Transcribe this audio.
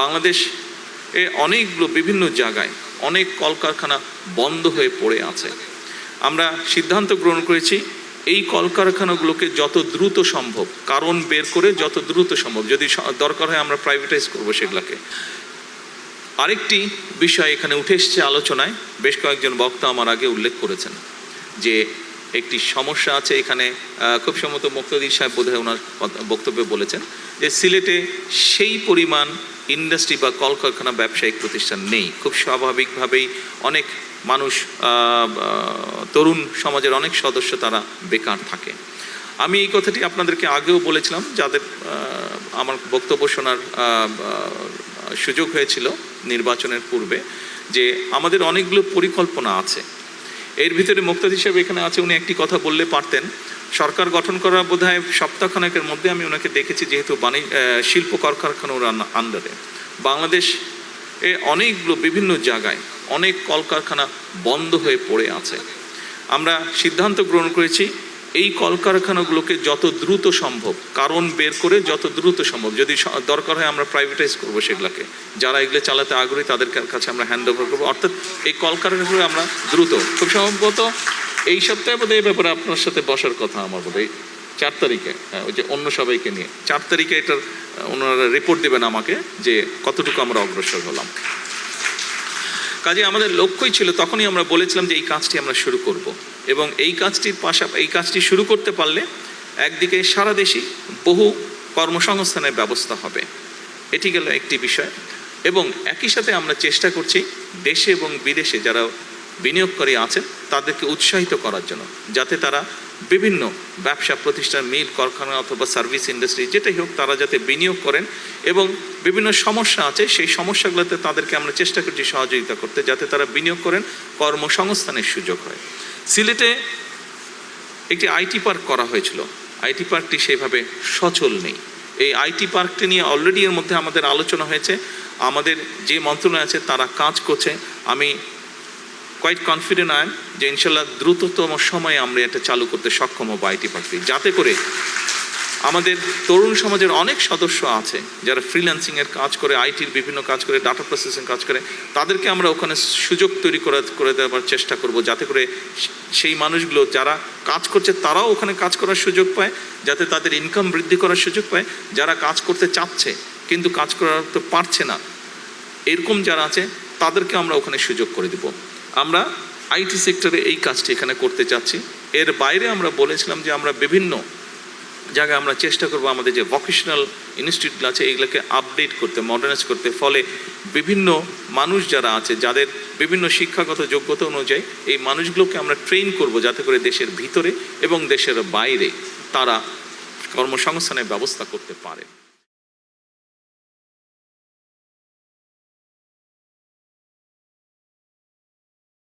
বাংলাদেশ অনেকগুলো বিভিন্ন জায়গায় অনেক কলকারখানা বন্ধ হয়ে পড়ে আছে। আমরা সিদ্ধান্ত গ্রহণ করেছি এই কলকারখানাগুলোকে যত দ্রুত সম্ভব কারণ বের করে যত দ্রুত সম্ভব, যদি দরকার হয় আমরা প্রাইভেটাইজ করবো সেগুলোকে। আরেকটি বিষয় এখানে উঠে এসছে আলোচনায়, বেশ কয়েকজন বক্তা আমার আগে উল্লেখ করেছেন যে একটি সমস্যা আছে এখানে। খুব সম্ভবত মুক্তাদির সাহেব বোধহয় ওনার বক্তব্যে বলেছেন যে সিলেটে সেই পরিমাণ ইন্ডাস্ট্রি বা কলকারখানা ব্যবসায়িক প্রতিষ্ঠান নেই। খুব স্বাভাবিকভাবেই অনেক মানুষ, তরুণ সমাজের অনেক সদস্য তারা বেকার থাকে। আমি এই কথাটি আপনাদেরকে আগেও বলেছিলাম, যাদের আমার বক্তব্য শোনার সুযোগ হয়েছিল নির্বাচনের পূর্বে, যে আমাদের অনেকগুলো পরিকল্পনা আছে। এর ভিতরে মুক্তাদি সাহেব এখানে আছে, উনি একটি কথা বললে পারতেন। সরকার গঠন করা বোধহয় সপ্তাহখানেকের মধ্যে আমি ওনাকে দেখেছি, যেহেতু শিল্প কলকারখানার আন্ডারে বাংলাদেশ অনেকগুলো বিভিন্ন জায়গায় অনেক কলকারখানা বন্ধ হয়ে পড়ে আছে। আমরা সিদ্ধান্ত গ্রহণ করেছি এই কলকারখানাগুলোকে যত দ্রুত সম্ভব কারণ বের করে যত দ্রুত সম্ভব, যদি দরকার হয় আমরা প্রাইভেটাইজ করবো সেগুলোকে। যারা এগুলো চালাতে আগ্রহী তাদের কাছে আমরা হ্যান্ড ওভার করবো। অর্থাৎ এই কলকারখানাগুলো আমরা দ্রুত, খুব সম্ভবত এই সপ্তাহে বোধহয় এই ব্যাপারে আপনার সাথে বসার কথা আমার বোধহয় 4 তারিখে, ওই যে অন্য সবাইকে নিয়ে 4 তারিখে এটার ওনারা রিপোর্ট দেবেন আমাকে যে কতটুকু আমরা অগ্রসর হলাম। কাজে আমাদের লক্ষ্যই ছিল, তখনই আমরা বলেছিলাম যে এই কাজটি আমরা শুরু করব, এবং এই কাজটি শুরু করতে পারলে একদিকে সারা দেশে বহু কর্মসংস্থানের ব্যবস্থা হবে। এটি গেল একটি বিষয়। এবং একই সাথে আমরা চেষ্টা করছি দেশে এবং বিদেশে যারা বিনিয়োগকারী আছেন তাদেরকে উৎসাহিত করার জন্য, যাতে তারা বিভিন্ন ব্যবসা প্রতিষ্ঠান, মিল কারখানা অথবা সার্ভিস ইন্ডাস্ট্রি যেটাই হোক, তারা যাতে বিনিয়োগ করেন এবং বিভিন্ন সমস্যা আছে সেই সমস্যাগুলোতে তাদেরকে আমরা চেষ্টা করছি সহযোগিতা করতে, যাতে তারা বিনিয়োগ করেন, কর্মসংস্থানের সুযোগ হয়। সিলেটে একটি আইটি পার্ক করা হয়েছিল, আইটি পার্কটি সেইভাবে সচল নেই। এই আইটি পার্কটি নিয়ে অলরেডি এর মধ্যে আমাদের আলোচনা হয়েছে, আমাদের যে মন্ত্রণালয় আছে তারা কাজ করছে। আমি কোয়াইট কনফিডেন্ট আই যে ইনশাল্লাহ দ্রুততম সময়ে আমরা এটা চালু করতে সক্ষম হব আইটি পার্কটি, যাতে করে আমাদের তরুণ সমাজের অনেক সদস্য আছে যারা ফ্রিল্যান্সিংয়ের কাজ করে, আইটির বিভিন্ন কাজ করে, ডাটা প্রসেসিং কাজ করে, তাদেরকে আমরা ওখানে সুযোগ তৈরি করে দেওয়ার চেষ্টা করব, যাতে করে সেই মানুষগুলো যারা কাজ করছে তারাও ওখানে কাজ করার সুযোগ পায়, যাতে তাদের ইনকাম বৃদ্ধি করার সুযোগ পায়। যারা কাজ করতে চাচ্ছে কিন্তু কাজ করতে পারছে না, এরকম যারা আছে তাদেরকে আমরা ওখানে সুযোগ করে দেব। আমরা আইটি সেক্টরে এই কাজটি এখানে করতে চাচ্ছি। এর বাইরে আমরা বলেছিলাম যে আমরা বিভিন্ন জায়গায় আমরা চেষ্টা করব আমাদের যে ভোকেশনাল ইনস্টিটিউট আছে এগুলোকে আপডেট করতে, মডার্নাইজ করতে, ফলে বিভিন্ন মানুষ যারা আছে যাদের বিভিন্ন শিক্ষাগত যোগ্যতা অনুযায়ী এই মানুষগুলোকে আমরা ট্রেন করব, যাতে করে দেশের ভিতরে এবং দেশের বাইরে তারা কর্মসংস্থানের ব্যবস্থা করতে পারে।